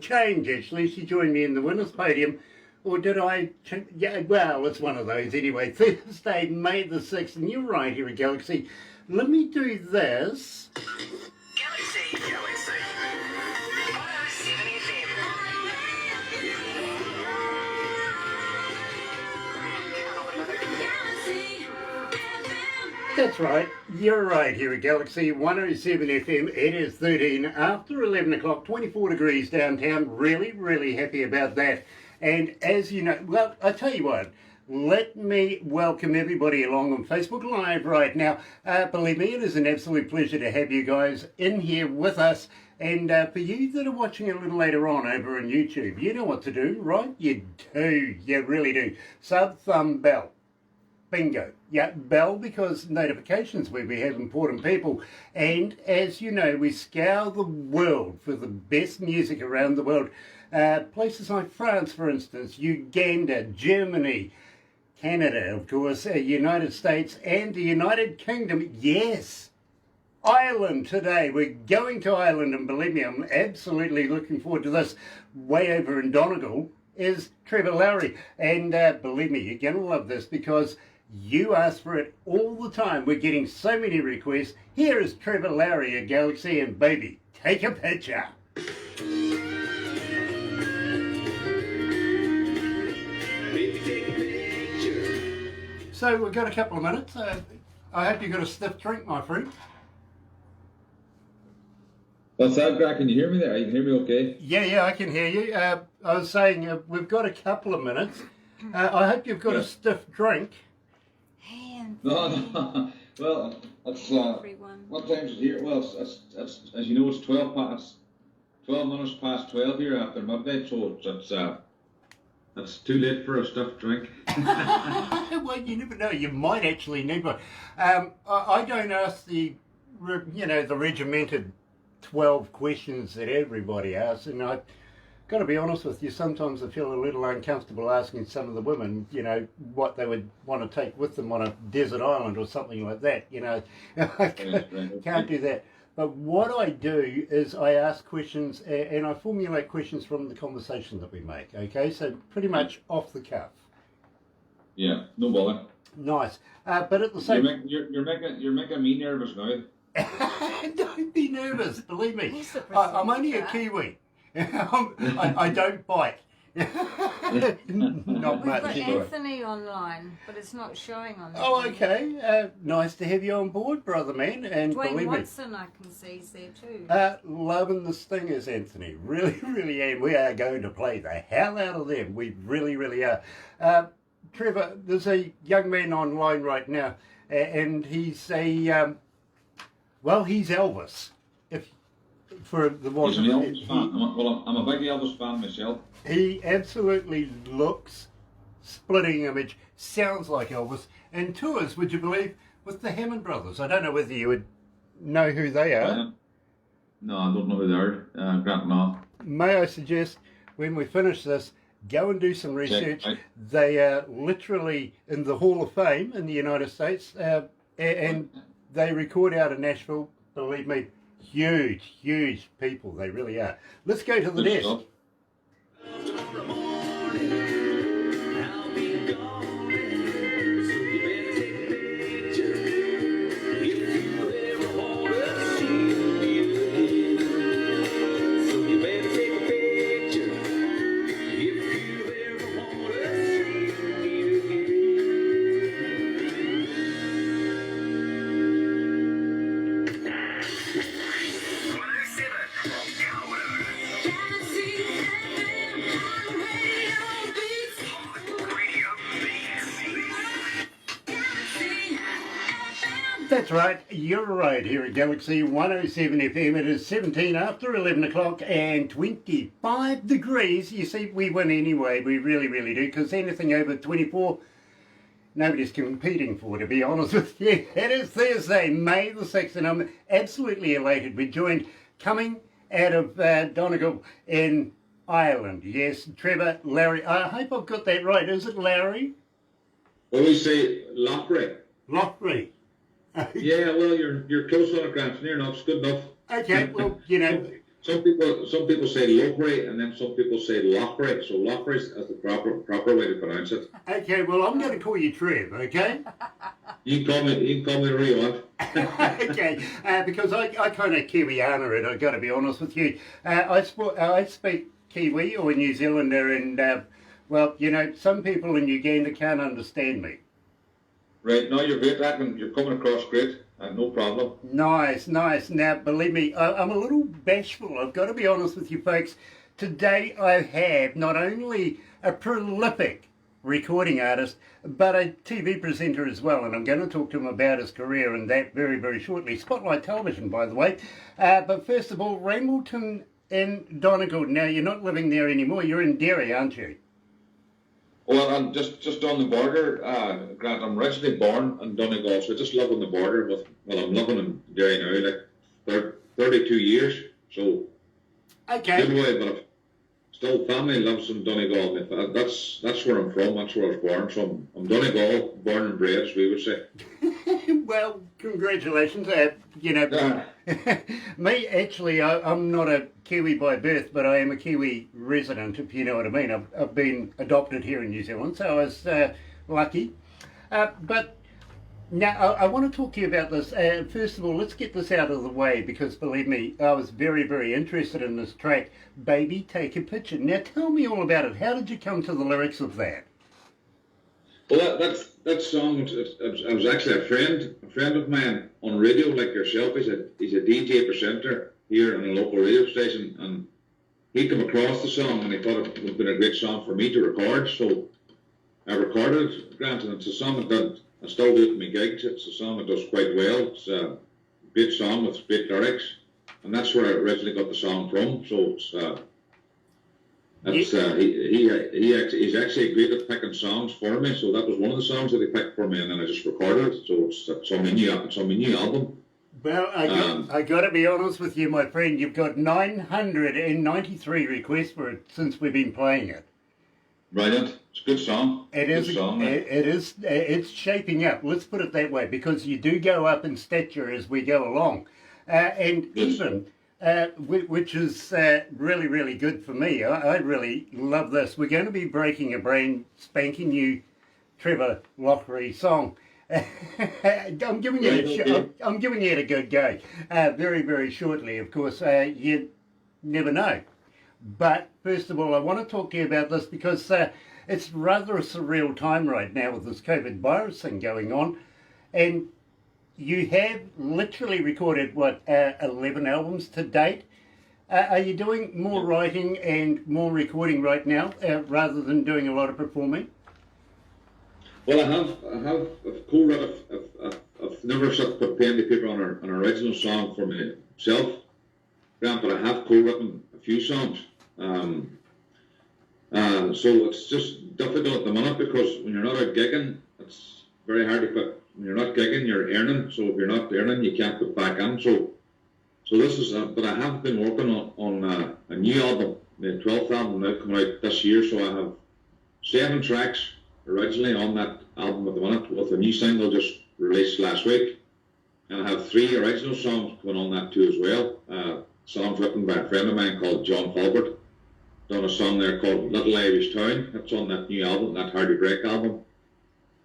change, actually. She joined me in the winner's podium. Or did I? Yeah, well, it's one of those anyway. Thursday, May the 6th, and you're right here at Galaxy. Let me do this. Galaxy 107fm. That's right, you're right here at Galaxy 107 FM. It is 13 after 11 o'clock, 24 degrees downtown. Really, really happy about that. And as you know, well, I tell you what, let me welcome everybody along on Facebook Live right now. Believe me, it is an absolute pleasure to have you guys in here with us. And for you that are watching a little later on over on YouTube, you know what to do, right? You do, you really do. Sub, thumb, bell. Bingo. Yeah, bell, because notifications where we have important people. And as you know, we scour the world for the best music around the world. Places like France, for instance, Uganda, Germany, Canada, of course, United States, and the United Kingdom. Yes, Ireland today. We're going to Ireland, and believe me, I'm absolutely looking forward to this. Way over in Donegal is Trevor Loughrey. And believe me, you're going to love this because you ask for it all the time. We're getting so many requests. Here is Trevor Loughrey at Galaxy, and baby, take a picture. So we've got a couple of minutes. I hope you've got a stiff drink, my friend. What's that, Greg? Can you hear me there? You can hear me okay? Yeah, I can hear you. I was saying we've got a couple of minutes. I hope you've got a stiff drink. No. Well, that's what time is it here? Well, it's as you know, it's 12 minutes past 12 here after midnight, so it's too late for a stiff drink. Well, you never know. You might actually need one. I don't ask the regimented 12 questions that everybody asks, and I've got to be honest with you, sometimes I feel a little uncomfortable asking some of the women, what they would want to take with them on a desert island or something like that, I can't do that. But what I do is I ask questions and I formulate questions from the conversation that we make, okay? So pretty much off the cuff. Yeah, no bother. Nice. But at the same time... You're making me nervous now. Don't be nervous, believe me. I'm only a Kiwi. I don't bite. Not We've much. got Anthony online, but it's not showing on there. Oh, okay. Nice to have you on board, brother man. And Dwayne believe Watson, I can see, is there too. Loving the Stingers, Anthony. Really, really am. We are going to play the hell out of them. We really, really are. Trevor, there's a young man online right now, and he's a, he's Elvis. For the one, He's an Elvis fan. I'm a big Elvis fan myself. He absolutely looks splitting image, sounds like Elvis, and tours, would you believe, with the Hammond brothers. I don't know whether you would know who they are. No, I don't know who they are. Grant, no. May I suggest, when we finish this, go and do some research. They are literally in the Hall of Fame in the United States, and they record out of Nashville, believe me. Huge people, they really are. Let's go to the desk. That's right, you're right here at Galaxy 107 FM. It is 17 after 11 o'clock and 25 degrees. You see, we win anyway, we really, really do, because anything over 24, nobody's competing for, to be honest with you. It is Thursday, May the 6th, and I'm absolutely elated. We're joined, coming out of Donegal in Ireland. Yes, Trevor Loughrey. I hope I've got that right. Is it Loughrey? Well, we say Loughrey. Loughrey. Yeah, well, you're close on it, Grant. Near enough. It's good enough. Okay, well, Some people say Loughrey, and then some people say Loughrey. So Loughrey is the proper way to pronounce it. Okay, well, I'm going to call you Trev, okay? You can call me whatever you want. Okay, because I kind of Kiwiana it, I've got to be honest with you. I speak Kiwi or New Zealander, and, well, you know, some people in Uganda can't understand me. Right, no, you're great, Ackman. You're coming across great. No problem. Nice, nice. Now, believe me, I'm a little bashful. I've got to be honest with you folks. Today I have not only a prolific recording artist, but a TV presenter as well, and I'm going to talk to him about his career and that very, very shortly. Spotlight Television, by the way. But first of all, Rambleton in Donegal. Now, you're not living there anymore. You're in Derry, aren't you? Well, I'm just on the border, Grant. I'm originally born in Donegal, so I just live on the border I'm living in Derry now, like 32 years, so Okay. good way, but I've still family lives in Donegal. That's where I'm from, that's where I was born, so I'm Donegal, born and bred, as we would say. Well, congratulations. You know, me, actually, I'm not a Kiwi by birth, but I am a Kiwi resident, if you know what I mean. I've been adopted here in New Zealand, so I was lucky. But now, I want to talk to you about this. First of all, let's get this out of the way, because believe me, I was very, very interested in this track, Baby Take a Picture. Now, tell me all about it. How did you come to the lyrics of that? Well, that song I was actually a friend of mine on radio, like yourself. He's a DJ presenter here on a local radio station, and he came across the song and he thought it would have been a great song for me to record. So I recorded it, Grant, and it's a song that I still do it in my gigs. It's a song that does quite well. It's a great song with great lyrics, and that's where I originally got the song from. So he's actually great at picking songs for me, so that was one of the songs that he picked for me, and then I just recorded it, so it's on my new album. Well, I got to be honest with you, my friend, you've got 993 requests for it since we've been playing it. Brilliant. It's a good song. It's shaping up, let's put it that way, because you do go up in stature as we go along. And yes. Even... which is really, really good for me. I really love this. We're going to be breaking a brand spanking new Trevor Loughrey song. I'm giving it a good go. Very, very shortly, of course. You never know. But first of all, I want to talk to you about this because it's rather a surreal time right now with this COVID virus thing going on. And you have literally recorded, 11 albums to date. Are you doing more writing and more recording right now rather than doing a lot of performing? Well, I've co-written, I've never put pen to paper on an original song for myself, Grant, but I have co-written a few songs. So it's just difficult at the minute because when you're not out gigging, it's very hard to put. When you're not gigging, you're earning. So if you're not earning, you can't put back in. So this is. But I have been working on a new album, the 12th album now coming out this year. So I have 7 tracks originally on that album at the minute, with a new single just released last week, and I have 3 original songs coming on that too as well. Songs written by a friend of mine called John Fulbert. Done a song there called Little Irish Town. That's on that new album, that Hard to Break album,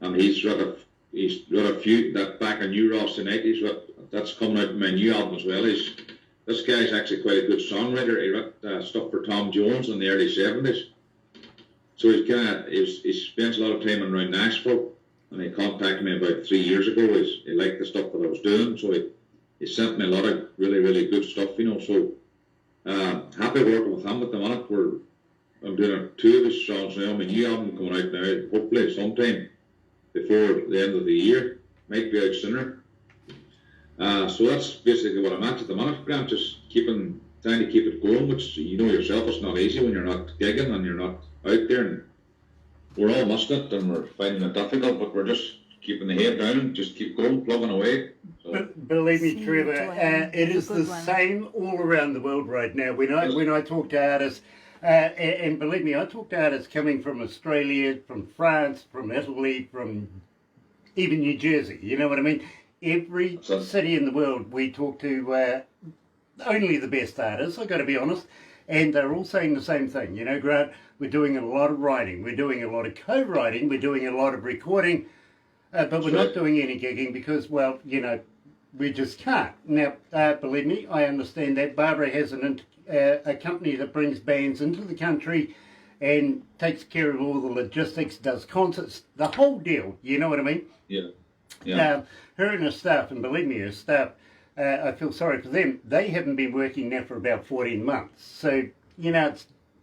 and he's wrote a few that back in New Ross tonight. That's coming out in my new album as well. This guy's actually quite a good songwriter. He wrote stuff for Tom Jones in the early 70s. So he spends a lot of time around Nashville, and he contacted me about 3 years ago. He liked the stuff that I was doing, so he sent me a lot of really, really good stuff, So happy working with him at the minute. I'm doing 2 of his songs now. My new album coming out now, hopefully sometime before the end of the year. Might be out sooner. So that's basically what I'm at the minute, Grant. Just trying to keep it going, which you know yourself, it's not easy when you're not gigging and you're not out there. And we're all missing it and we're finding it difficult, but we're just keeping the head down and just keep going, plugging away. So. Believe me, Trevor, it is the same all around the world right now. When I talk to artists, and believe me, I talk to artists coming from Australia, from France, from Italy, from even New Jersey. You know what I mean? Every city in the world we talk to, only the best artists, I've got to be honest. And they're all saying the same thing. You know, Grant, we're doing a lot of writing, we're doing a lot of co-writing, we're doing a lot of recording, but we're not doing any gigging because, well, you know, we just can't. Now, believe me, I understand that. Barbara has a company that brings bands into the country and takes care of all the logistics, does concerts, the whole deal, you know what I mean? Yeah. Yeah. Her and her staff, and believe me, her staff, I feel sorry for them. They haven't been working now for about 14 months. So, you know,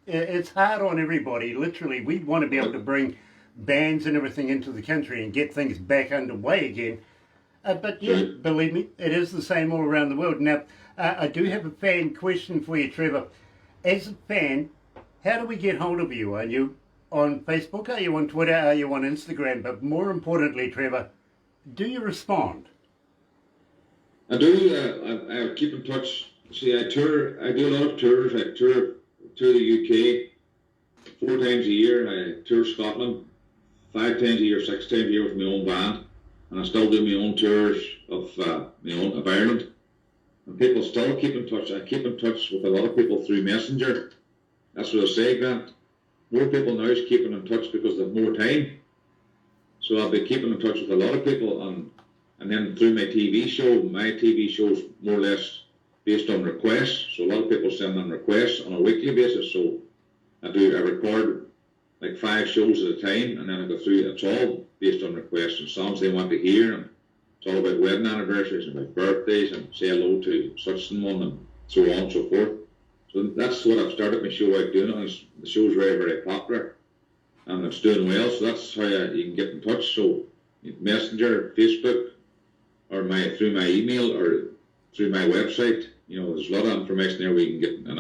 it's hard on everybody. Literally, we want to be able to bring bands and everything into the country and get things back underway again. But yeah, believe me, it is the same all around the world. Now, I do have a fan question for you, Trevor. As a fan, how do we get hold of you? Are you on Facebook? Are you on Twitter? Are you on Instagram? But more importantly, Trevor, do you respond? I do. I keep in touch. See, I tour. I do a lot of tours. I tour the UK 4 times a year. I tour Scotland 5 times a year, 6 times a year with my own band, and I still do my own tours of Ireland. And people still keep in touch. I keep in touch with a lot of people through Messenger. That's what I say, Grant. More people now is keeping in touch because they have more time. So I'll be keeping in touch with a lot of people, and then through my TV show's more or less based on requests. So a lot of people send in requests on a weekly basis. So I record like 5 shows at a time, and then I go through. It's all based on requests and songs they want to hear, and it's all about wedding anniversaries and about birthdays and say hello to such and one and so on and so forth. So that's what I've started my show out doing. And the show's very, very popular, and it's doing well. So that's how you can get in touch. So Messenger, Facebook, or through my email or through my website. You know, there's a lot of information there we can get. And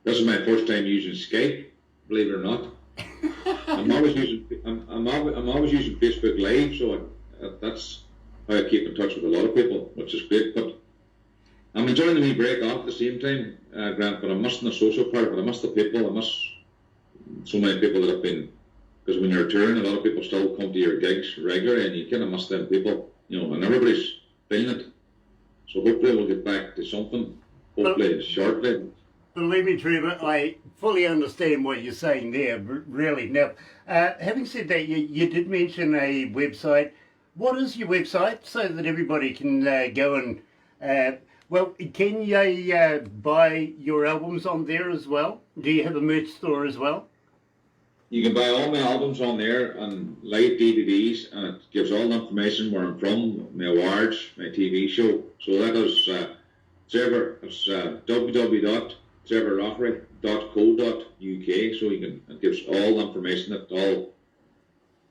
this is my first time using Skype, believe it or not. I'm always using Facebook Live, so that's how I keep in touch with a lot of people, which is great. But I'm enjoying the wee break off at the same time, Grant. But I'm missing the social part. But I miss the people. I miss so many people that have been, because when you're touring, a lot of people still come to your gigs regularly, and you kind of miss them people. You know, and everybody's feeling it. So hopefully we'll get back to something, hopefully shortly. Believe me, Trevor, I fully understand what you're saying there, really. Now, having said that, you did mention a website. What is your website so that everybody can go and, can you buy your albums on there as well? Do you have a merch store as well? You can buy all my albums on there and live DVDs, and it gives all the information where I'm from, my awards, my TV show. So that is Trevor. It's www.trevorloughrey.co.uk. So it gives all the information that all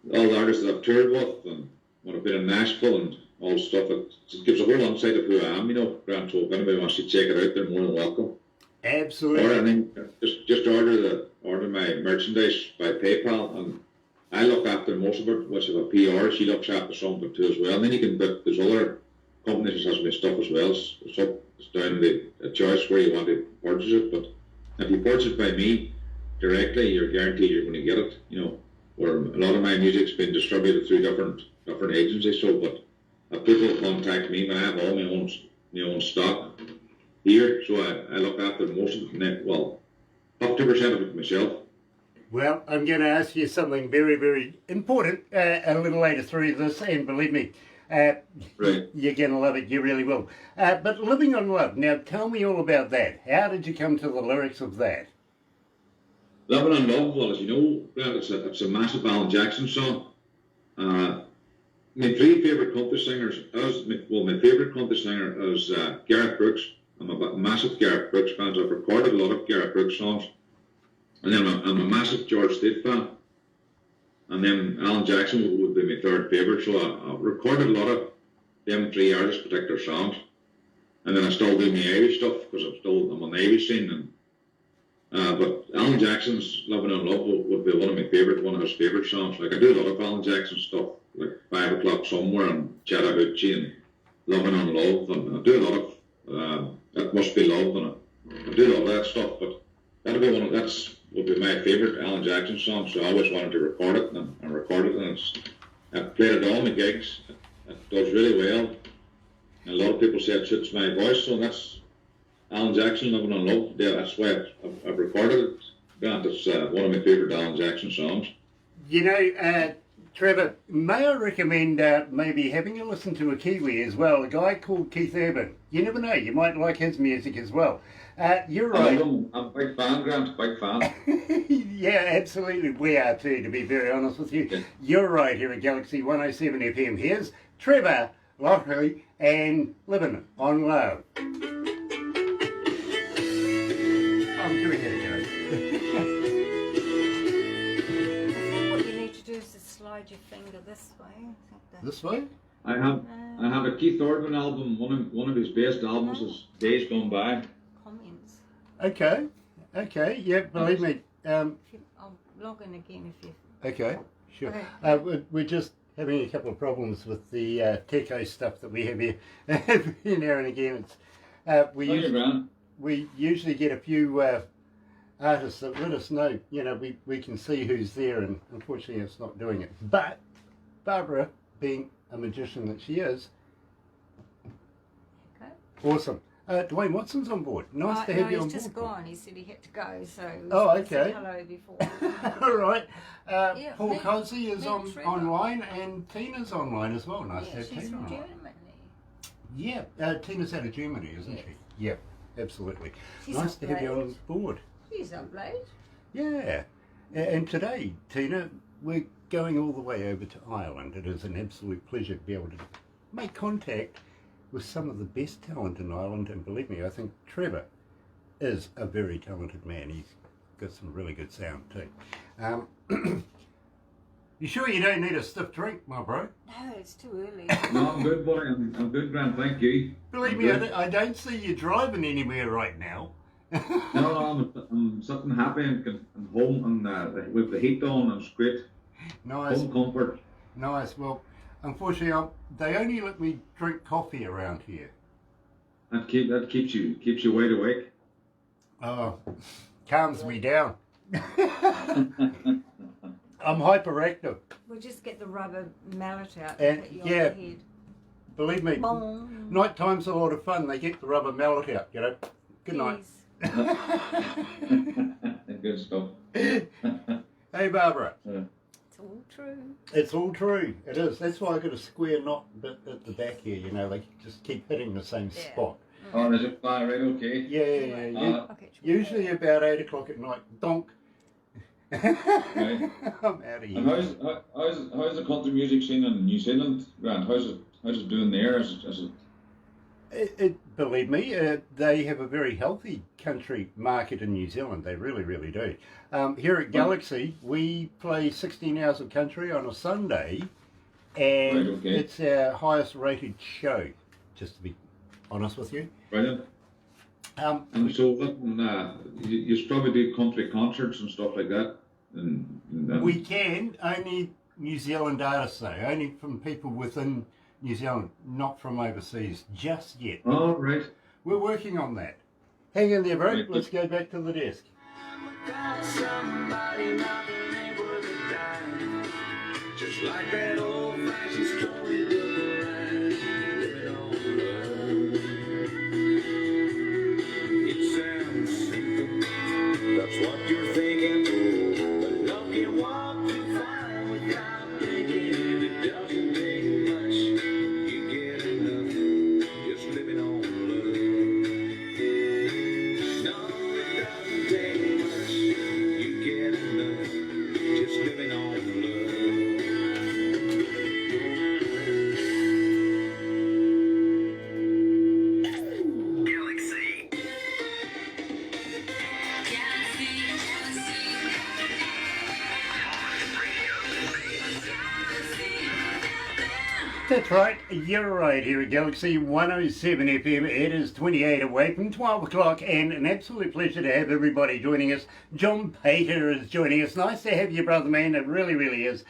the artists that I've toured with and when I've been in Nashville and all the stuff. It gives a whole insight of who I am. You know, Grant. So if anybody wants to check it out, they're more than welcome. Absolutely. Or I mean, just order my merchandise by PayPal, and I look after most of it. Which if a PR, she looks after some of it too as well. And then you can book. There's other companies that has my stuff as well. It's down to the choice where you want to purchase it. But if you purchase by me directly, you're guaranteed you're going to get it. You know, where a lot of my music's been distributed through different agencies. So, but if people contact me, when I have all my own stock here, so I look after most of it. Well, 50% of it myself. Well, I'm going to ask you something very, very important a little later through this, and believe me, right. You're going to love it. You really will. But Living on Love, now tell me all about that. How did you come to the lyrics of that? Living on Love, well, as you know, Grant, it's a massive Alan Jackson song. My 3 favourite country singers my favourite country singer is Gareth Brooks. I'm a massive Gareth Brooks fan. So I've recorded a lot of Gareth Brooks songs. And then I'm a massive George Strait fan. And then Alan Jackson would be my 3rd favourite. So I've recorded a lot of them 3 artists' particular songs. And then I still do my Irish stuff because I'm on the Irish scene. But Alan Jackson's Living on Love would be one of his favourite songs. Like I do a lot of Alan Jackson stuff, like 5 O'Clock Somewhere and Chattahoochee and Living on Love. And I do a lot of It Must Be Love, and I do all that stuff, but would be my favourite Alan Jackson song, so I always wanted to record it, and I recorded it, and I've played it at all my gigs. It does really well, and a lot of people say it suits my voice, so that's Alan Jackson, Living on Love. Yeah, that's why I've recorded it. Grant, it's one of my favourite Alan Jackson songs. You know, Trevor, may I recommend maybe having a listen to a Kiwi as well, a guy called Keith Urban. You never know, you might like his music as well. You're I right. love him. I'm a big fan, Grant, big fan. Yeah, absolutely. We are too, to be very honest with you. Yeah. You're right here at Galaxy 107 FM. Here's Trevor Loughrey and Living on Love. I'm doing it, guys. What you need to do is just slide your finger this way. I think that- This way? I have a Keith Urban album. One of his best albums is Days Gone By. Comments. Okay. Okay. Yeah, believe me. I'll log in again if you. Okay. Sure. Okay. We're just having a couple of problems with the techo stuff that we have here. Every now and again, it's we usually get a few artists that let us know. You know, we can see who's there, and unfortunately, it's not doing it. But Barbara, being a magician that she is, Okay. awesome. Dwayne Watson's on board. Nice to have you on board. He's just gone. He said he had to go, so. Oh, I said okay. hello before. All right. Yeah, Paul me- Cozy is me on and Trevor. online, and Tina's online as well. Nice to Yeah, have she's Tina from on. Germany. Yeah, Tina's out of Germany, isn't Yeah. she? Yeah, absolutely. She's Nice up to have you on late. board. She's up late. Yeah. And today, Tina, we're going all the way over to Ireland. It is an absolute pleasure to be able to make contact with some of the best talent in Ireland, and believe me, I think Trevor is a very talented man. He's got some really good sound too. You sure you don't need a stiff drink, my bro? No, it's too early. No, I'm good, buddy. I'm good, Grant. Thank you. Believe I'm me, good. I don't see you driving anywhere right now. No, I'm sitting happy and home and with the heat on, and it's great. Nice, Home comfort. nice. Well, unfortunately, they only let me drink coffee around here. That keeps you wide awake. Oh, calms me down. I'm hyperactive. We'll just get the rubber mallet out And, and put you yeah. on your head. Believe me, Boom. night time's a lot of fun. They get the rubber mallet out, you know. Good night. Please. Good stuff. Hey, Barbara. It's all true. It's all true. It is. That's why I got a square knot bit at the back here. You know, they just keep hitting the same Yeah. spot. Oh, is it right? Okay. Yeah. Okay, Usually about 8 o'clock at night. Donk. I'm out of And here. how's the country music scene in New Zealand, Grant? How's it doing there? Is it Believe me, they have a very healthy country market in New Zealand. They really, really do. Here at Galaxy, we play 16 hours of country on a Sunday, and Right, okay. it's our highest rated show, just to be honest with you. brilliant? And so, you probably do country concerts and stuff like that. And We can, only New Zealand artists though, only from people within New Zealand, not from overseas, just yet. Oh, right. We're working on that. Hang in there, bro. Right. Let's go back to the desk. Just like that old-fashioned story of a ride, living on love. It sounds simple, that's what you're thinking, but love can walk too far without thinking. It doesn't take much, you get enough, just living on love. No, it doesn't take much, you get enough, just living on love. Galaxy. That's right, you're right here at Galaxy 107 FM. It is 28 away from 12 o'clock, and an absolute pleasure to have everybody joining us. John Pater is joining us. Nice to have you, brother man. It really, really is.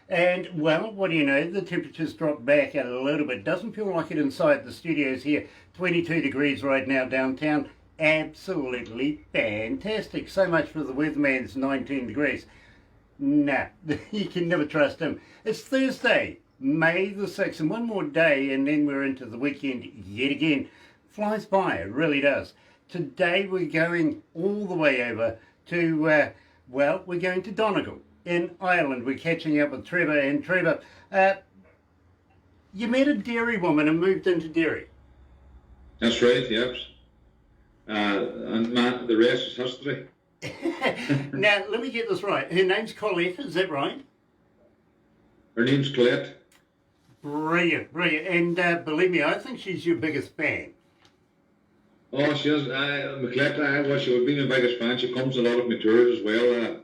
And, well, what do you know? The temperature's dropped back a little bit. Doesn't feel like it inside the studios here. 22 degrees right now downtown. Absolutely fantastic. So much for the weatherman's 19 degrees. Nah, you can never trust him. It's Thursday, May the 6th, and one more day and then we're into the weekend yet again. Flies by, it really does. today we're going all the way over to, well, we're going to Donegal in Ireland. We're catching up with Trevor. And Trevor, you met a dairy woman and moved into dairy. That's right, yes. And Matt, the rest is history. Now, let me get this right. Her name's Colette, is that right? Her name's Colette. Brilliant, brilliant. And believe me, I think she's your biggest fan. Oh, she is. Colette, well, she would be my biggest fan. She comes a lot of my tours as well.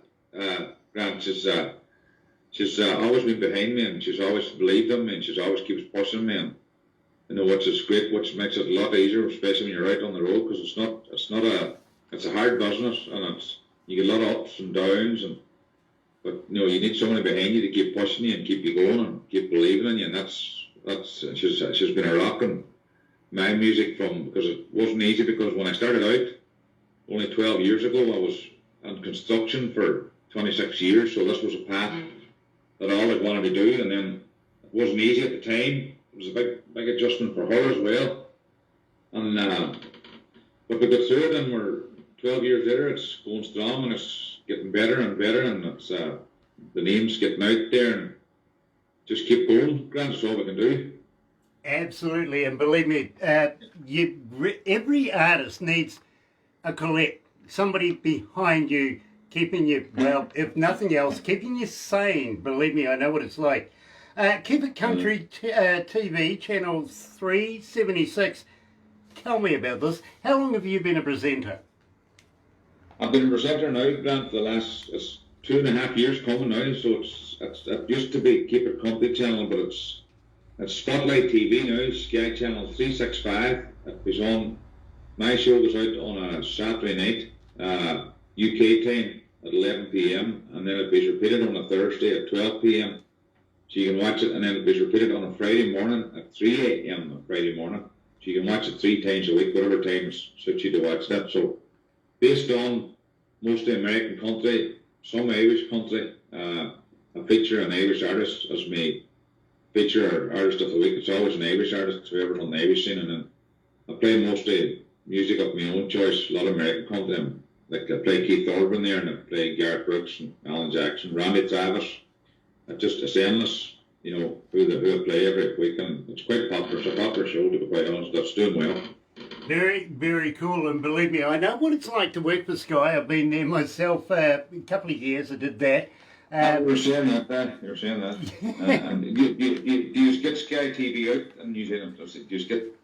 Grant, she's always been behind me, and she's always believed in me, and she's always keeps pushing me. And you know, which is great, which makes it a lot easier, especially when you're out on the road, because it's a hard business, and you get a lot of ups and downs, but you know, you need somebody behind you to keep pushing you and keep you going and keep believing in you, and she's been a rock in my music because it wasn't easy, because when I started out only 12 years ago, I was in construction for 26 years, so this was a path that I always wanted to do, and then it wasn't easy at the time. It was a big adjustment for her as well, and but we got through it, and we're 12 years later. It's going strong, and it's getting better and better, and it's the name's getting out there, and just keep going. Grant, that's all we can do. Absolutely, and believe me, every artist needs a Colette, somebody behind you, keeping you, well, if nothing else, keeping you sane. Believe me, I know what it's like. Keep It Country TV, channel 376. Tell me about this. How long have you been a presenter? I've been a presenter now, Grant, for the last 2.5 years coming now. So it used to be Keep It Country channel, but it's Spotlight TV now, Sky Channel 365. It was on. My show was out on a Saturday night, UK time at 11 p.m. and then it was repeated on a Thursday at 12 p.m. So you can watch it, and then it was repeated on a Friday morning at 3 a.m. on Friday morning. So you can watch it 3 times a week, whatever time suits you to watch that. So based on mostly American country, some Irish country, I feature an Irish artist as my feature artist of the week. It's always an Irish artist, whoever's on the Irish scene, and then I play mostly music of my own choice, a lot of American country. Like I play Keith Urban there, and I play Garth Brooks and Alan Jackson, Randy Travis. It's endless, you know, who I play every week, and it's quite popular. It's a popular show, to be quite honest. That's doing well. Very, very cool, and believe me, I know what it's like to work for Sky. I've been there myself a couple of years. I did that. You were saying that, Dan. You were saying that. And do you get Sky TV out in New Zealand? Do you get?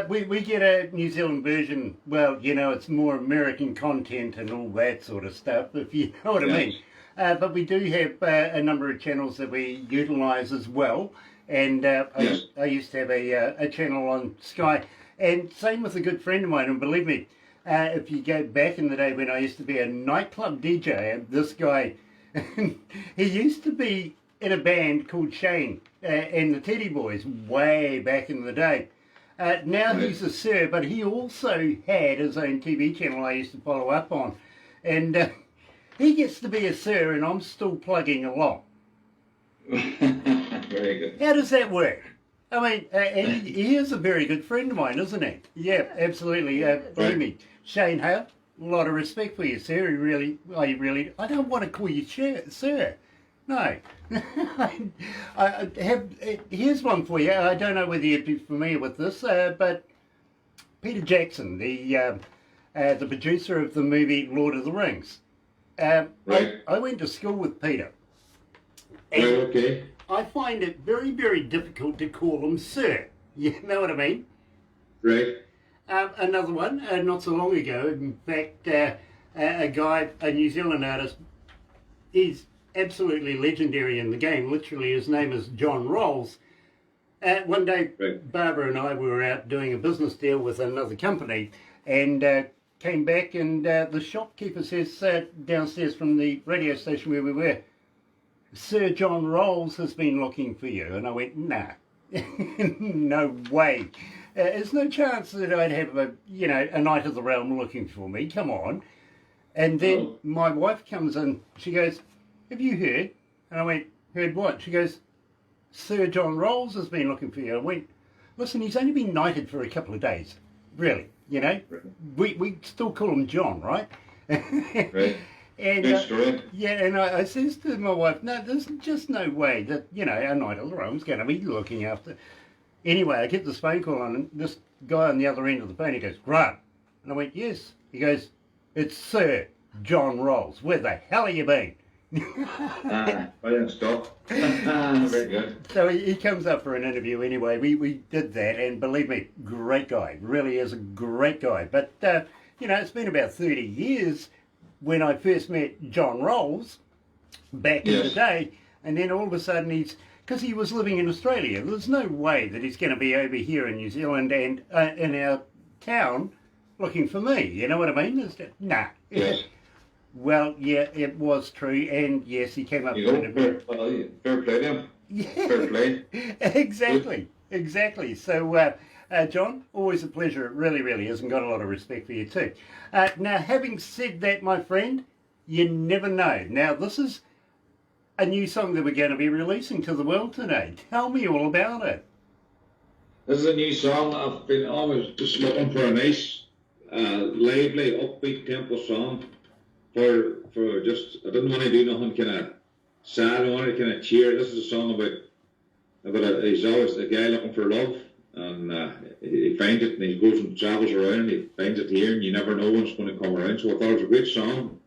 We get a New Zealand version. Well, you know, it's more American content and all that sort of stuff, if you know what I mean. But we do have a number of channels that we utilise as well. And I used to have a channel on Sky. And same with a good friend of mine. And believe me, if you go back in the day when I used to be a nightclub DJ, this guy, he used to be in a band called Shane and the Teddy Boys way back in the day. Now he's a sir, but he also had his own TV channel I used to follow up on. And he gets to be a sir, and I'm still plugging along. Very good. How does that work? I mean, and he is a very good friend of mine, isn't he? Yeah, absolutely. Believe me, Shane Hale, a lot of respect for you, sir. I don't want to call you sir. No. Here's one for you. I don't know whether you'd be familiar with this, but Peter Jackson, the producer of the movie Lord of the Rings. Right. I went to school with Peter. And Okay. I find it very, very difficult to call him sir. You know what I mean? Right. Another one, not so long ago, in fact, a New Zealand artist, he's absolutely legendary in the game. Literally, his name is John Rolls. One day, Right. Barbara and I were out doing a business deal with another company, and came back, and the shopkeeper says downstairs from the radio station where we were, Sir John Rolls has been looking for you. And I went, nah, no way. There's no chance that I'd have a Knight of the Realm looking for me. Come on. And then my wife comes in. She goes, have you heard? And I went, heard what? She goes, Sir John Rolls has been looking for you. I went, listen, he's only been knighted for a couple of days. Really. You know, we still call him John, right? Right. And Good story. yeah, and I says to my wife, no, there's just no way that, you know, our night alarm's going to be looking after. Anyway, I get this phone call on, and this guy on the other end of the phone, he goes, Grant. And I went, yes. He goes, it's Sir John Rolls. Where the hell have you been? Brilliant stuff. Very good. So he comes up for an interview anyway. We did that, and believe me, great guy. Really is a great guy. But, you know, it's been about 30 years when I first met John Rolls back in the day, and then all of a sudden because he was living in Australia, there's no way that he's going to be over here in New Zealand and in our town looking for me, you know what I mean? Nah. Yes. Well, yeah, it was true, and yes, he came up You for go, an interview. fair play to him. Yeah. Fair play. Exactly. So, John, always a pleasure. It really, really is, and got a lot of respect for you too. Now, having said that, my friend, you never know. Now, this is a new song that we're going to be releasing to the world today. Tell me all about it. This is a new song. I've been always just looking for a nice, lively, upbeat tempo song for just, I didn't want to do nothing kind of sad. I wanted to kind of cheer. This is a song about he's always a guy looking for love, and he finds it, and he goes and travels around, and he finds it here, and you never know when it's going to come around. So I thought it was a great song.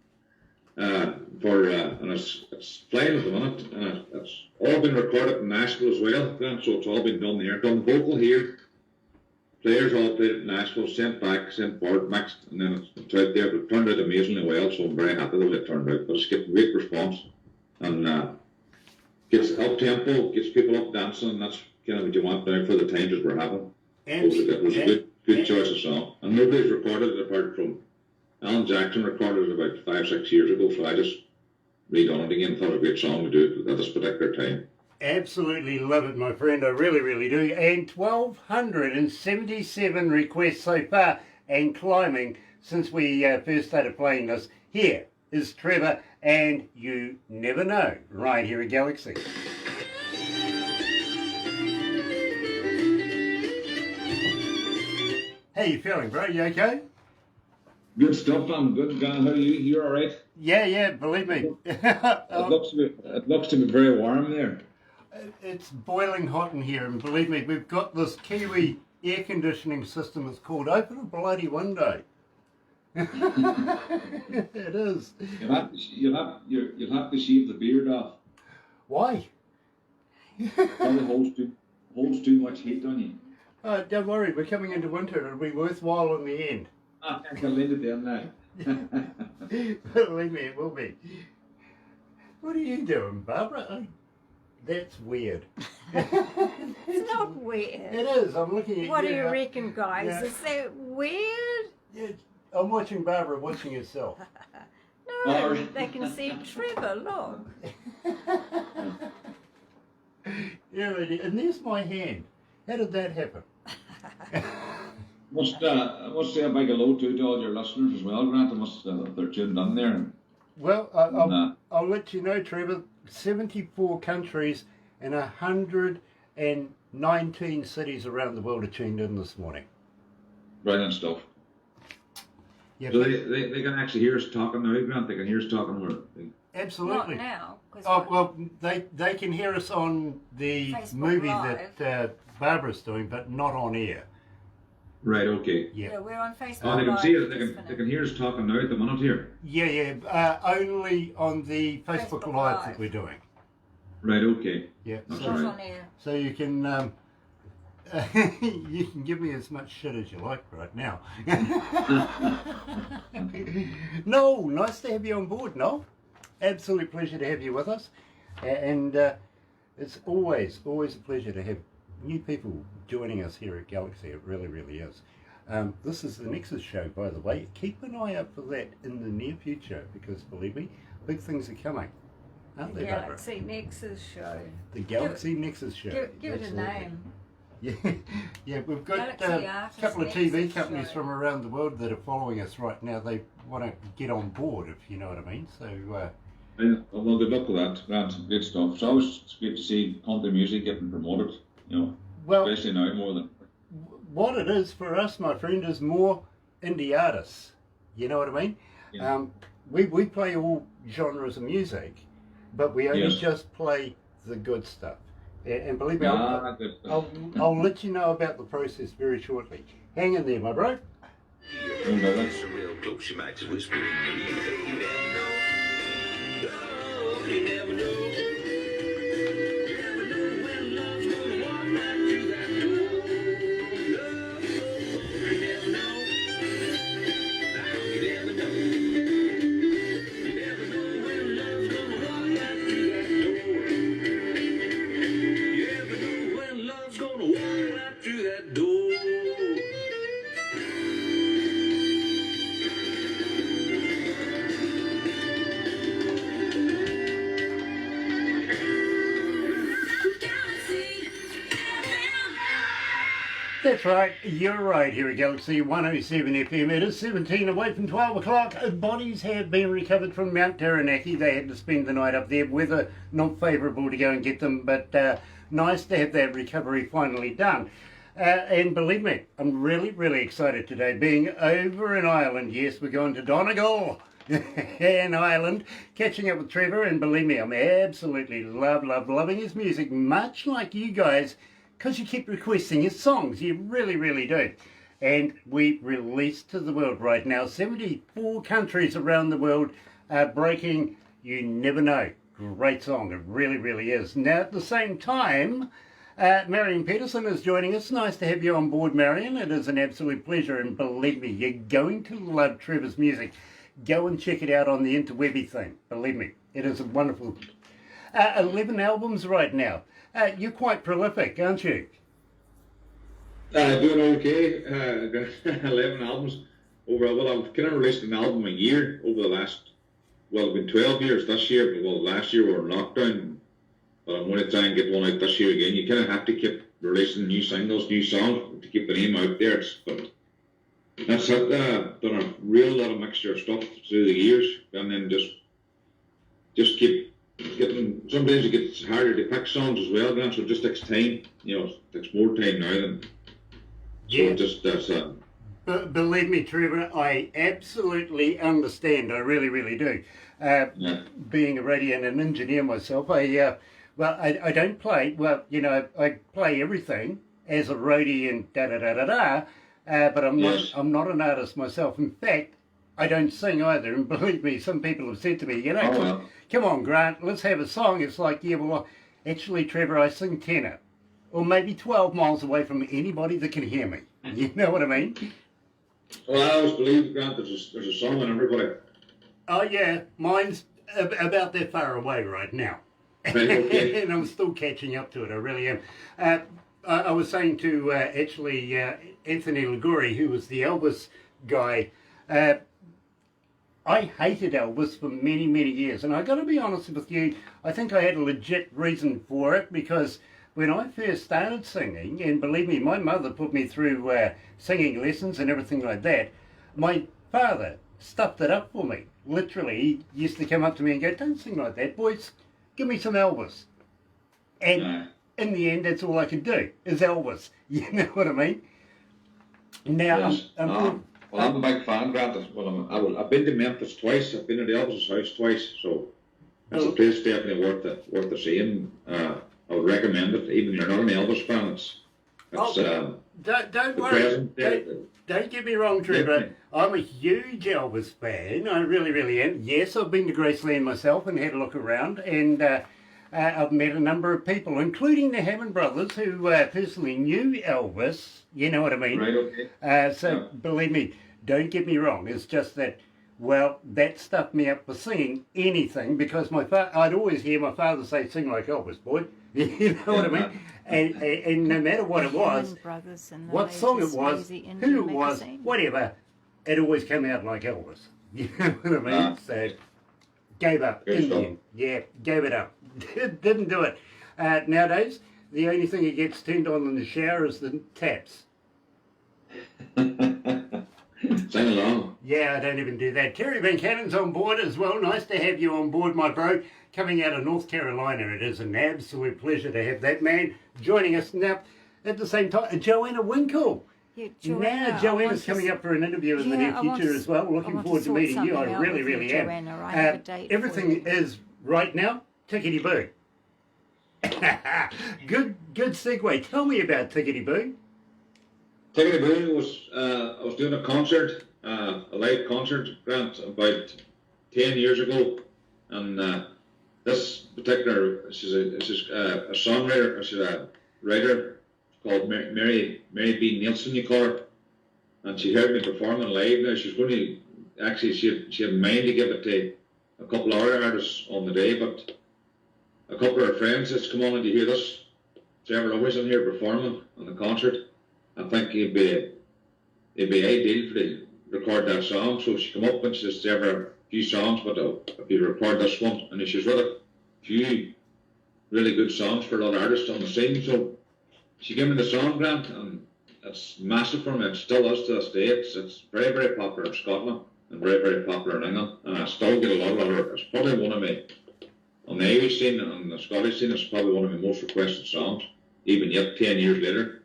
And it's playing at the minute, and it's all been recorded in Nashville as well, Grant, so it's all been done there. Done vocal here, players all played it in Nashville, sent back, sent forward, mixed, and then it's out there. But it turned out amazingly well, so I'm very happy the way it turned out. But it's getting great response, and gets up tempo, gets people up dancing, and that's kind of what you want now for the times that we're having. It was a good choice of song, and nobody's recorded it apart from Alan Jackson. Recorded it about 5-6 years ago, so I just redone it again. Thought it was a great song to do it at this particular time. Absolutely love it, my friend. I really, really do. And 1,277 requests so far, and climbing since we first started playing this. Here is Trevor, and You Never Know, right here at Galaxy. How you feeling, bro? You okay? Good stuff, I'm good, Grant. How are you? You're all right? Yeah, believe me. It looks to be very warm there. It's boiling hot in here, and believe me, we've got this Kiwi air conditioning system. It's called Open a Bloody Window. It is. You'll have to shave the beard off. Why? Probably holds too much heat on you. Don't worry, we're coming into winter. It'll be worthwhile in the end. I can leave it there now. Believe me, it will be. What are you doing, Barbara? That's weird. It's not weird. It is. I'm looking at What you. do you reckon, guys? Yeah. Is that weird? Yeah, I'm watching Barbara watching herself. No, they can see Trevor, look. Yeah, and there's my hand. How did that happen? I must say a big hello to all your listeners as well, Grant. They're tuned in there. Well, I'll let you know, Trevor, 74 countries and 119 cities around the world are tuned in this morning. Brilliant stuff. Yeah, So they can actually hear us talking now, Grant. They can hear us talking. absolutely. Not now. 'Cause Oh, well, they can hear us on the Facebook movie Live. that Barbara's doing, but not on air. Right, okay. Yeah. Yeah, we're on Facebook. Oh, they can Live see us. this They can minute. hear us talking now at the minute here. Yeah, only on the Facebook Facebook Live Live. that we're doing. Right, okay. Yeah, That's so, all Not right. on air. so you can you can give me as much shit as you like right now. No, nice to have you on board, Noel. Absolute pleasure to have you with us, and it's always a pleasure to have new people joining us here at Galaxy. It really, really is. This is the Nexus show, by the way. Keep an eye out for that in the near future, because believe me, big things are coming, aren't The they, Barbara? Galaxy Nexus show. The Galaxy Nexus show. Give it a Absolutely. name. Yeah, we've got Galaxy a Artist couple of TV Nexus companies show. from around the world that are following us right now. They want to get on board, if you know what I mean. So, Well, good luck with that, Grant. Great stuff. It's always great to see country music getting promoted, you know, well, especially now more than. what it is for us, my friend, is more indie artists. You know what I mean? Yeah. We play all genres of music, but we only Yes. just play the good stuff. And believe me, Ah, good. I'll let you know about the process very shortly. Hang in there, my bro. That's real close, you might whisper in your ear, baby. Oh, you never know. You never know when love's gonna walk right through that door. Love, you never know. You never know. You never know when love's gonna walk right through that door. You never know when love's gonna walk right through that door. That's right, you're right here at Galaxy 107 FM. It is 17 away from 12 o'clock. Bodies have been recovered from Mount Taranaki. They had to spend the night up there. Weather not favourable to go and get them, but nice to have that recovery finally done. And believe me, I'm really, really excited today. Being over in Ireland, yes, we're going to Donegal in Ireland, catching up with Trevor, and believe me, I'm absolutely loving his music, much like you guys, because you keep requesting his songs. You really, really do. And we released to the world right now. 74 countries around the world are breaking You Never Know. Great song. It really, really is. Now, at the same time, Marion Peterson is joining us. Nice to have you on board, Marion. It is an absolute pleasure. And believe me, you're going to love Trevor's music. Go and check it out on the interwebby thing. Believe me, it is a wonderful... 11 albums right now. You're quite prolific, aren't you? Doing okay. 11 albums overall. Well, I've kind of released an album a year over the last, well, it's been 12 years this year, but well, last year we were in lockdown, but I'm going to try and get one out this year again. You kind of have to keep releasing new singles, new songs to keep the name out there. But that's it. Done a real lot of mixture of stuff through the years, and then just keep getting, sometimes it gets harder to pick songs as well, Dan, so it just takes time. You know, it takes more time now than, Yeah. so just that's Believe me, Trevor, I absolutely understand. I really, really do. yeah. Being a radio and an engineer myself, I don't play, well, you know, I play everything as a roadie and da-da-da-da-da, but Yes. I'm not an artist myself. In fact, I don't sing either, and believe me, some people have said to me, you know, Oh, well. come on, Grant, let's have a song. It's like, yeah, well, actually, Trevor, I sing tenor, or maybe 12 miles away from anybody that can hear me. You know what I mean? Well, I always believe, Grant, there's a song in everybody. Oh, yeah, mine's about that far away right now. Right, okay. And I'm still catching up to it, I really am. I was saying to actually Anthony Loughrey, who was the Elvis guy, I hated Elvis for many, many years. And I got to be honest with you, I think I had a legit reason for it, because when I first started singing, and believe me, my mother put me through singing lessons and everything like that, my father stuffed it up for me. Literally, he used to come up to me and go, don't sing like that, boys, give me some Elvis. And in the end, that's all I could do, is Elvis. You know what I mean? Now, Yes. Well, I'm a big fan, Grant. I've been to Memphis twice. I've been at Elvis's house twice, so it's a place definitely worth the seeing. I would recommend it, even if you're not an Elvis fan. It's don't the worry. present. Don't get me wrong, Trevor. I'm a huge Elvis fan. I really, really am. Yes, I've been to Graceland myself and had a look around, and I've met a number of people, including the Hammond brothers, who personally knew Elvis. You know what I mean? Right, okay. So believe me, don't get me wrong. It's just that, well, that stuffed me up for singing anything, because I'd always hear my father say, "Sing like Elvis, boy." You know what I mean? And no matter what it was, what song it was, who it was, whatever, it always came out like Elvis. You know what I mean? So gave up in the end. Yeah, gave it up. Didn't do it. Nowadays, the only thing that gets turned on in the shower is the taps. Sing along. Yeah, I don't even do that. Terry Van Cannon's on board as well. Nice to have you on board, my bro. Coming out of North Carolina, it is an absolute pleasure to have that man joining us. Now, at the same time, Joanna Winkle Now Joanna's coming up for an interview in the near future as well. Looking forward to meeting you. I really, really am. Joanna. I have a date Everything is right now tickety boo. good segue. Tell me about tickety boo. Tickety Boo was I was doing a concert, a live concert, Grant, about 10 years ago, and this particular she's a songwriter, she's a writer called Mary B. Nielsen, you call her, and she heard me performing live. Now she's going to actually she had in mind to give it to a couple of other artists on the day, but a couple of her friends that's come on and you hear this. Trevor Loughrey's in here performing on the concert. I think it'd be ideal for to record that song. So she come up and she says, Trevor, a few songs, but if you record this one, and she's wrote a few really good songs for a lot of artists on the scene. So she gave me the song, Grant, and it's massive for me. It still is to this day. It's very, very popular in Scotland and very, very popular in England. And I still get a lot of it. It's probably one of my, on the Irish scene and the Scottish scene, it's probably one of my most requested songs, even yet 10 years later.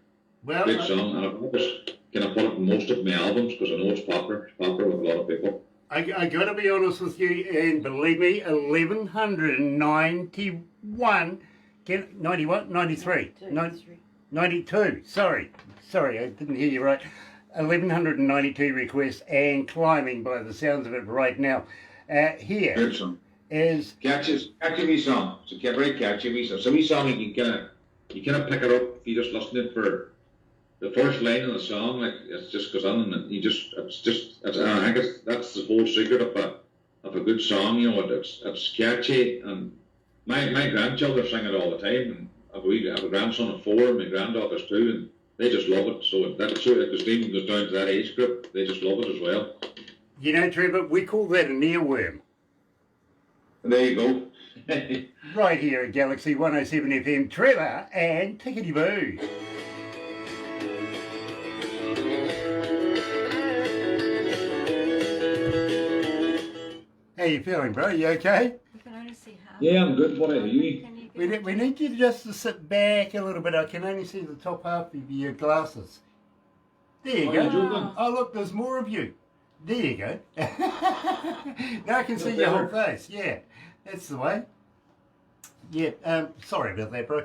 Well, Great song, and I've always kind of put it in most of my albums because I know it's popular. It's popular with a lot of people. I got to be honest with you, and believe me, 1191, 91, 93, 92, sorry, I didn't hear you right. 1192 requests and climbing by the sounds of it right now. Here Good song. Is... Catchy wee song. It's a very catchy wee song. It's a wee song you kind of pick it up if you just listen to it for the first line of the song, like it just goes on and I think that's the whole secret of a good song, you know. It's catchy, and my grandchildren sing it all the time, and I have a grandson of 4 and my granddaughters 2, and they just love it. So that's so it even goes down to that age group, they just love it as well. You know, Trevor, we call that an earworm. There you go. Right here at Galaxy 107 FM, Trevor and Tickety Boo. How you feeling, bro? You okay? You can only see half. Yeah, I'm good. What are you? We need you just to sit back a little bit. I can only see the top half of your glasses. There you go. Wow. Oh, look, there's more of you. There you go. Now I can see your whole face. Yeah, that's the way. Yeah, sorry about that, bro.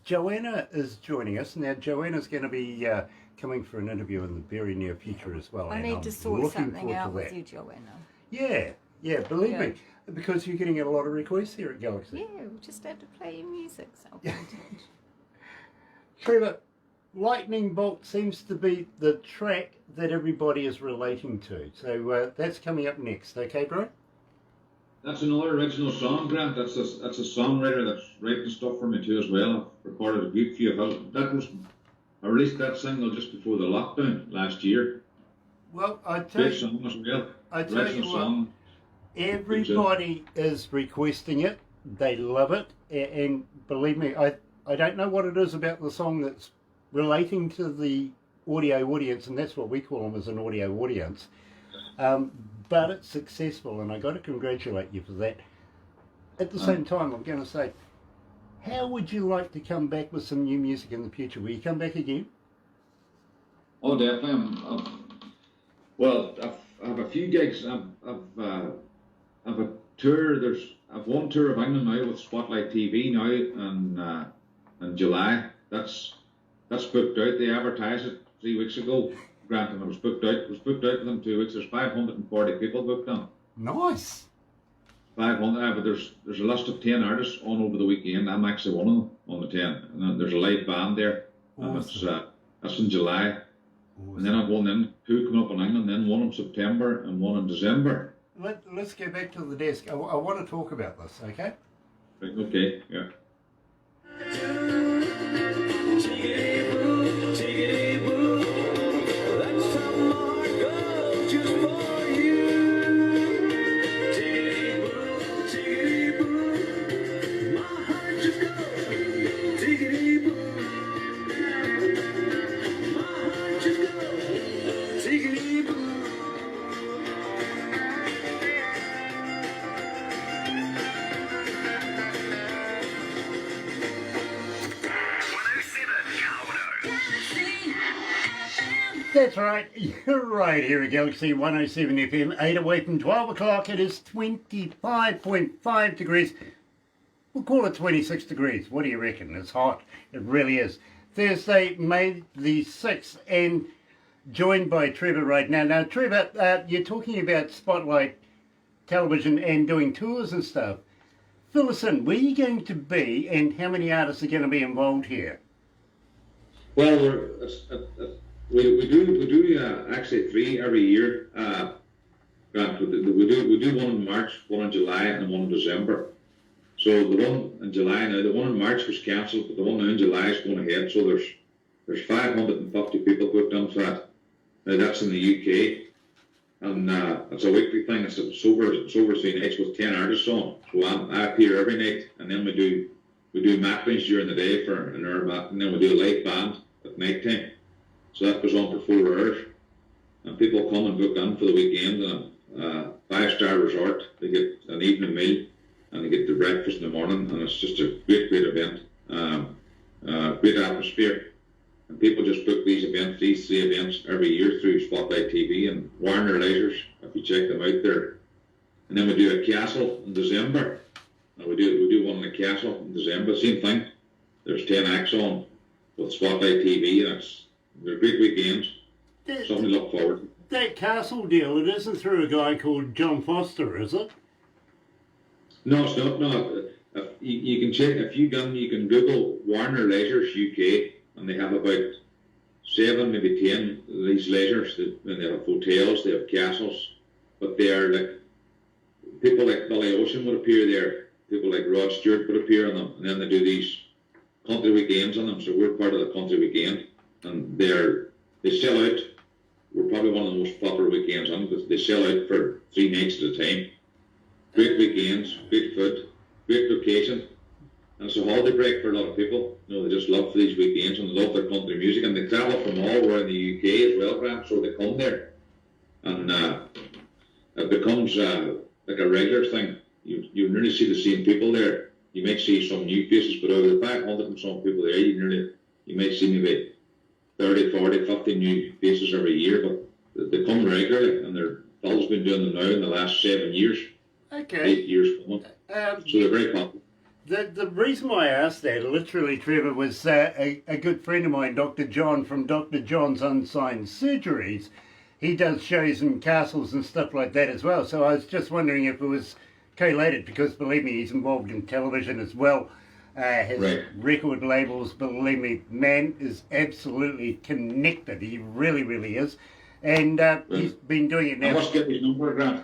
Joanna is joining us. Now, Joanna's going to be coming for an interview in the very near future as well. I need to sort something out with you, Joanna. Yeah, believe me. Because you're getting a lot of requests here at Galaxy. Yeah, we just have to play your music. So Trevor, Lightning Bolt seems to be the track that everybody is relating to. So that's coming up next, okay, bro? That's another original song, Grant. That's a songwriter that's writing stuff for me too as well. I've recorded a good few of it. I released that single just before the lockdown last year. Well, I tell you, song as well. I tell you what, everybody is requesting it. They love it, and believe me, I don't know what it is about the song that's relating to the audio audience, and that's what we call them as an audio audience. But it's successful, and I got to congratulate you for that. At the same time, I'm going to say, how would you like to come back with some new music in the future? Will you come back again? Oh, definitely. Well, I have a few gigs. I've a tour. I've one tour of England now with Spotlight TV now, in July. That's booked out. They advertised it 3 weeks ago. Grant, and it was booked out. It was booked out within 2 weeks. There's 540 people booked on. Nice. 500. But there's a list of 10 artists on over the weekend. I'm actually one of them on the 10. And then there's a live band there. Awesome. And that's in July. Awesome. And then I've two coming up in England, then one in September and one in December. Let's go back to the desk. I want to talk about this, okay? Okay, yeah. That's right, you're right here at Galaxy 107 FM, 8 away from 12 o'clock. It is 25.5 degrees. We'll call it 26 degrees. What do you reckon? It's hot. It really is. Thursday, May the 6th, and joined by Trevor right now. Now, Trevor, you're talking about Spotlight Television and doing tours and stuff. Fill us in. Where are you going to be, and how many artists are going to be involved here? Well, we do actually 3 every year. Grant, we do one in March, one in July, and one in December. So the one in July now, the one in March was cancelled, but the one now in July is going ahead. So there's 550 people booked in for that. Now that's in the UK, and it's a weekly thing. It's over 3 nights with 10 artists on. So I appear every night, and then we do matinés during the day for an hour, and then we do a live band at night time. So that goes on for 4 hours, and people come and book in for the weekend. And a 5-star resort, they get an evening meal, and they get the breakfast in the morning, and it's just a great event. Great atmosphere, and people just book these 3 events every year through Spotlight TV and Warner Lasers, if you check them out there. And then we do a castle in December. And we do one in the castle in December, same thing. There's 10 acts on with Spotlight TV, and they're great weekends. Something to look forward to. That castle deal, it isn't through a guy called John Foster, is it? No, it's not. No, you can check if you can Google Warner Lasers UK, and they have about 7, maybe 10 of these lasers. They have hotels, they have castles, but they are like people like Billy Ocean would appear there. People like Rod Stewart would appear on them, and then they do these country weekends on them. So we're part of the country weekend, and they sell out. We're probably one of the most popular weekends on because they sell out for 3 nights at a time. Great weekends, great food, great location, and it's a holiday break for a lot of people. You know, they just love these weekends and they love their country music, and they travel from all over in the UK as well, Grant, so they come there, and it becomes like a regular thing. You nearly see the same people there. You might see some new faces, but out of the 500 and some people there, you might see maybe 30, 40, 50 new faces every year, but they come regularly, and Phil's been doing them now in the last 7 years. Okay. 8 years for one. So they're very popular. The reason why I asked that, literally, Trevor, was a good friend of mine, Dr. John from Dr. John's Unsigned Surgeries. He does shows in castles and stuff like that as well. So I was just wondering if it was collated, because believe me, he's involved in television as well. His record labels, believe me, man is absolutely connected. He really, really is. And he's been doing it now. I must get his number, Grant.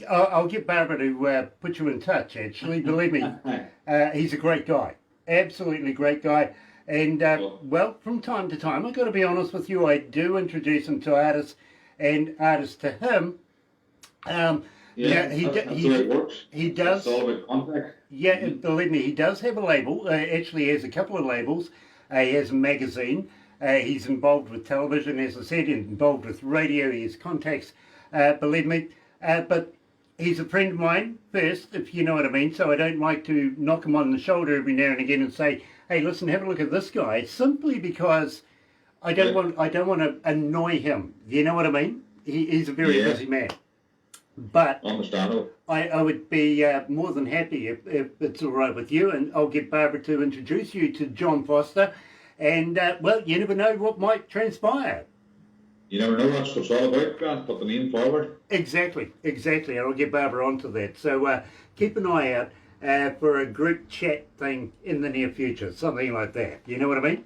I'll get Barbara to put you in touch, actually. Believe me, he's a great guy. Absolutely great guy. And, well, from time to time, I've got to be honest with you, I do introduce him to artists and artists to him. That's the way it works. He does. It's all about contact. Yeah, believe me, he does have a label. Actually, he has a couple of labels. He has a magazine. He's involved with television, as I said, involved with radio. He has contacts, believe me. But he's a friend of mine first, if you know what I mean. So I don't like to knock him on the shoulder every now and again and say, hey, listen, have a look at this guy. Simply because I don't want to annoy him. You know what I mean? He's a very busy man. But Understandable. I would be more than happy if it's all right with you, and I'll get Barbara to introduce you to John Foster. And, well, you never know what might transpire. You never know, that's what it's all about, Grant. Put the name forward. Exactly. And I'll get Barbara onto that. So keep an eye out for a group chat thing in the near future, something like that. You know what I mean?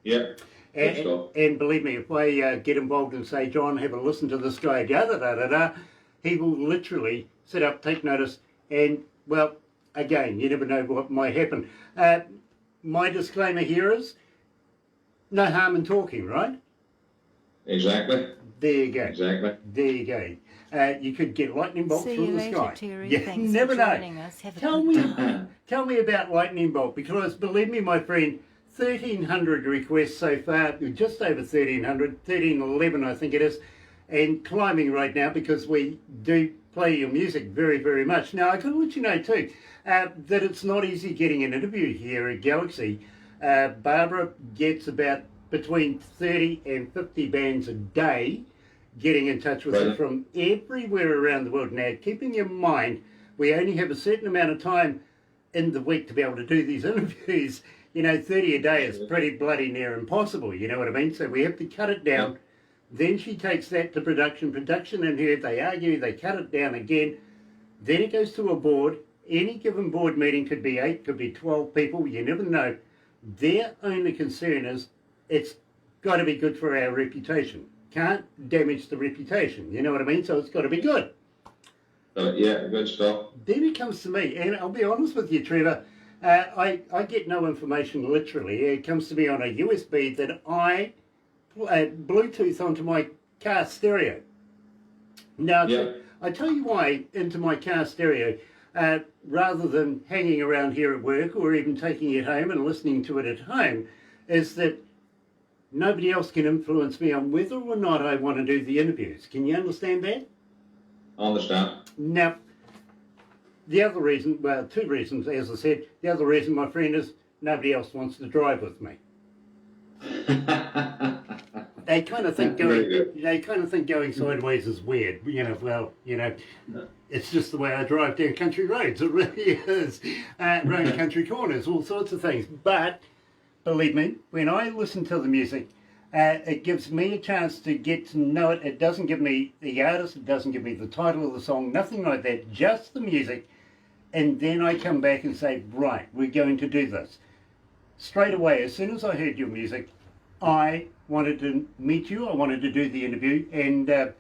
Yeah. And believe me, if I get involved and say, John, have a listen to this guy, he will literally sit up, take notice, and, well, again, you never know what might happen. My disclaimer here is no harm in talking, right? Exactly. There you go. Exactly. There you go. You could get lightning bolts through the sky. Terry. You Thanks never for joining know. us. Have a Tell good time. me about lightning bolt, because believe me, my friend, 1,300 requests so far, just over 1,300, 1,311 I think it is, and climbing right now because we do play your music very, very much. Now, I could let you know too that it's not easy getting an interview here at Galaxy. Barbara gets about between 30 and 50 bands a day getting in touch with us from everywhere around the world. Now, keeping in mind, we only have a certain amount of time in the week to be able to do these interviews. 30 a day is pretty bloody near impossible, you know what I mean? So we have to cut it down. Then she takes that to production and her, they argue, they cut it down again. Then it goes to a board. Any given board meeting could be 8, could be 12 people, you never know. Their only concern is it's got to be good for our reputation. Can't damage the reputation, you know what I mean? So it's got to be good. Yeah, good stuff. Then it comes to me, and I'll be honest with you, Trevor, I get no information literally. It comes to me on a USB that I Bluetooth onto my car stereo. Now, I tell you why into my car stereo, rather than hanging around here at work or even taking it home and listening to it at home, is that nobody else can influence me on whether or not I want to do the interviews. Can you understand that? I understand. Now, the other reason, well, 2 reasons, as I said. The other reason, my friend, is nobody else wants to drive with me. They kind of think going sideways is weird. It's just the way I drive down country roads. It really is. Round country corners, all sorts of things. But believe me, when I listen to the music, it gives me a chance to get to know it. It doesn't give me the artist, it doesn't give me the title of the song, nothing like that, just the music. And then I come back and say, right, we're going to do this. Straight away, as soon as I heard your music, I wanted to meet you, I wanted to do the interview, and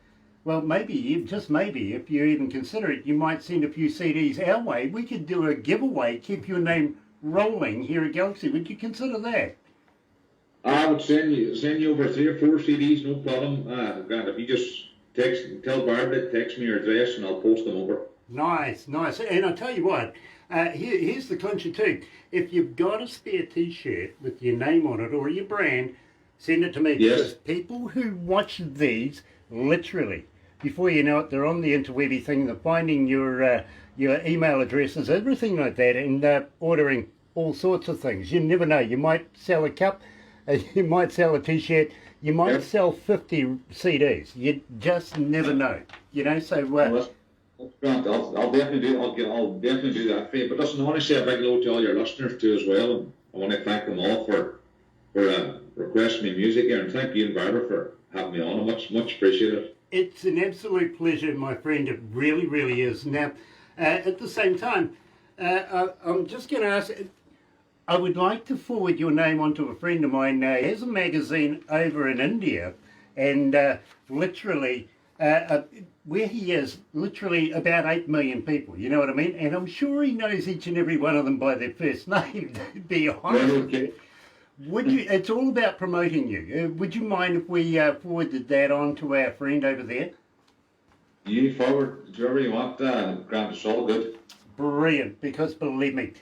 well, maybe, just maybe, if you even consider it, you might send a few CDs our way. We could do a giveaway, keep your name rolling here at Galaxy. Would you consider that? I would send you over 3 or 4 CDs, no problem. Grant, if you just tell Barbara, text me your address and I'll post them over. Nice. And I'll tell you what, here's the clincher too. If you've got a spare t-shirt with your name on it or your brand, send it to me. Yes. Because people who watch these, literally, before you know it, they're on the interwebby thing, they're finding your email addresses, everything like that, and ordering all sorts of things. You never know. You might sell a cup, you might sell a t-shirt, you might sell 50 CDs. You just never know. So... Grant, I'll definitely do. I'll definitely do that for you. But listen, I want to say a big hello to all your listeners too as well, and I want to thank them all for requesting me music here, and thank you and Barbara for having me on. Much appreciated. It's an absolute pleasure, my friend. It really, really is. Now, at the same time, I'm just going to ask. I would like to forward your name onto a friend of mine. He has a magazine over in India, and literally. Where he is, literally about 8 million people, you know what I mean? And I'm sure he knows each and every one of them by their first name, to be honest with you. It's all about promoting you. Would you mind if we forwarded that on to our friend over there? You forward whoever you want, Grant, it's all good. Brilliant, because believe me,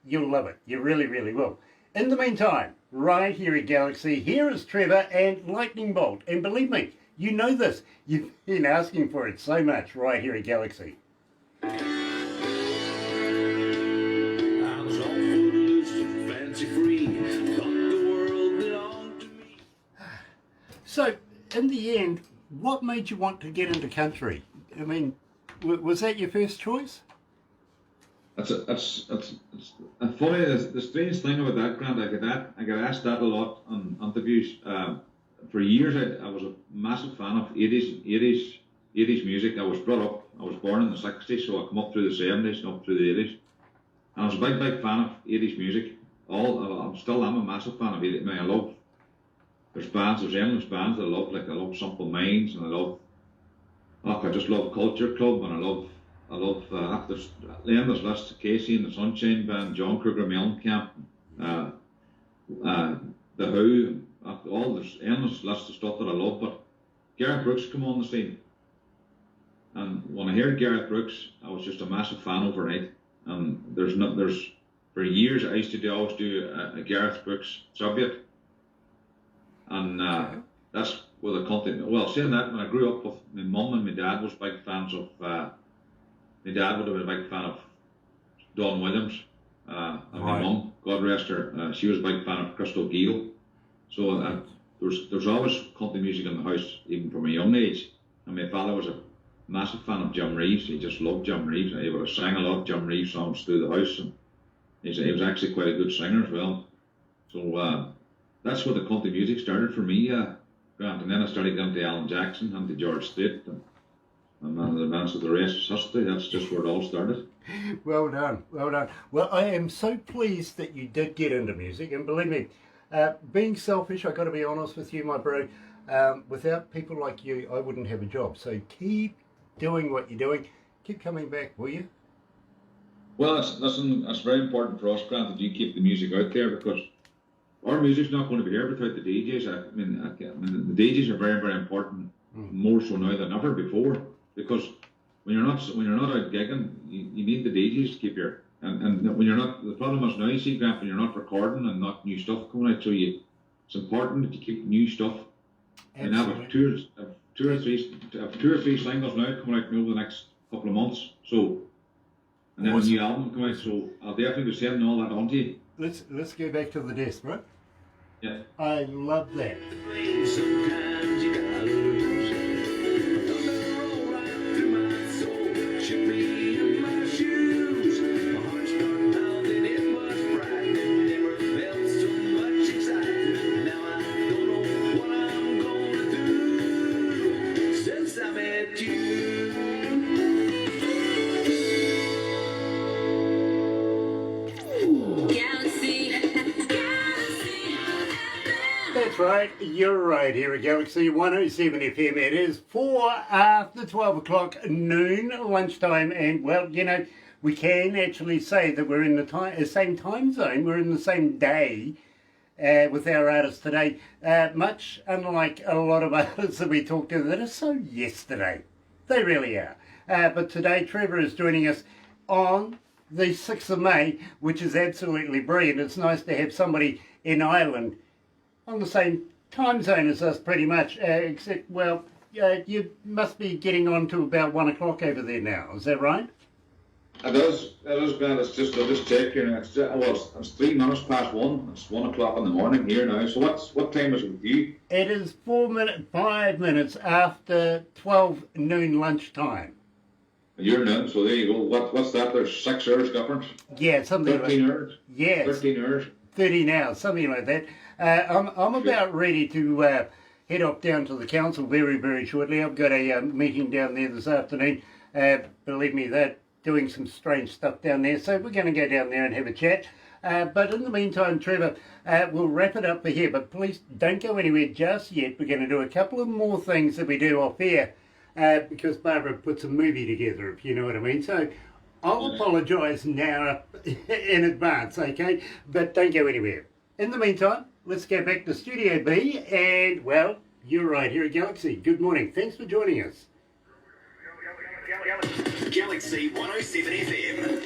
you'll love it. You really, really will. In the meantime, right here at Galaxy, here is Trevor and Lightning Bolt. And believe me, you know this. You've been asking for it so much right here at Galaxy. I was all footloose and fancy free. Thought the world belonged to me. So, in the end, what made you want to get into country? I mean, was that your first choice? It's funny. The strange thing about that, Grant, I get asked that a lot on interviews. For years, I was a massive fan of 80s music. I was brought up, I was born in the 60s, so I come up through the 70s and up through the 80s. And I was a big fan of 80s music. I'm a massive fan of 80s. I mean, I love, there's endless bands that I love, like I love Simple Minds, and I just love Culture Club, and I love there's endless lists of Casey and the Sunshine Band, John Cougar Mellencamp, The Who, there's endless lists of stuff that I love, but Gareth Brooks come on the scene. And when I heard Gareth Brooks, I was just a massive fan overnight. And for years I used to always do a Gareth Brooks tribute. And that's where the content, well, saying that, when I grew up with my mum and my dad was big fans of, my dad would have been a big fan of Don Williams. And my mum, God rest her, she was a big fan of Crystal Gayle. So there's always country music in the house, even from a young age. And my father was a massive fan of Jim Reeves. He just loved Jim Reeves. He would have sang a lot of Jim Reeves songs through the house, and he was actually quite a good singer as well. So that's where the country music started for me, Grant. And then I started going to Alan Jackson and to George Strait, and the rest of the rest is history. That's just where it all started. Well done, well done. Well, I am so pleased that you did get into music, and believe me, being selfish, I've got to be honest with you, my bro, without people like you, I wouldn't have a job. So keep doing what you're doing. Keep coming back, will you? Well, that's very important for us, Grant, that you keep the music out there, because our music's not going to be here without the DJs. I mean, the DJs are very, very important, more so now than ever before, because when you're not out gigging, you need the DJs to keep your, and when you're not, the problem is now, you see, Grant, when you're not recording and not new stuff coming out, so it's important that you keep new stuff. And I have two or three singles now coming out over the next couple of months, so, and then a new album coming out, so I'll definitely be sending all that on to you. Let's go back to the desk, right? Yeah. I love that. Sometimes you gotta lose it. Thunder roll right through my soul. Should be in my shoes. My heart started pounding, it was frightening. Never felt so much excitement. Now I don't know what I'm gonna do since I met you. That's right, you're right here at Galaxy 107 FM. It is 4 after 12 o'clock noon, lunchtime, and well, you know, we can actually say that we're in the same time zone, we're in the same day with our artists today, much unlike a lot of artists that we talk to that are so yesterday. They really are. But today, Trevor is joining us on the 6th of May, which is absolutely brilliant. It's nice to have somebody in Ireland on the same time zone as us, pretty much, except, well, you must be getting on to about 1 o'clock over there now, is that right? It is, Grant. It's just, I'll just check here now. It's 3 minutes past 1. It's 1 o'clock in the morning here now. So what time is it with you? It is 5 minutes after 12 noon lunchtime. You're noon, so there you go. What's that? There's 6 hours difference? Yeah, something 13 like hours? yes, 13 hours. 30 hours, something like that. I'm about ready to head off down to the council very, very shortly. I've got a meeting down there this afternoon. Believe me, they're doing some strange stuff down there, so we're going to go down there and have a chat. But in the meantime, Trevor, we'll wrap it up for here, but please don't go anywhere just yet. We're going to do a couple of more things that we do off air, because Barbara puts a movie together, if you know what I mean. So I'll apologise now in advance, okay? But don't go anywhere. In the meantime, let's go back to Studio B, and, well, you're right here at Galaxy. Good morning. Thanks for joining us. Galaxy 107 FM.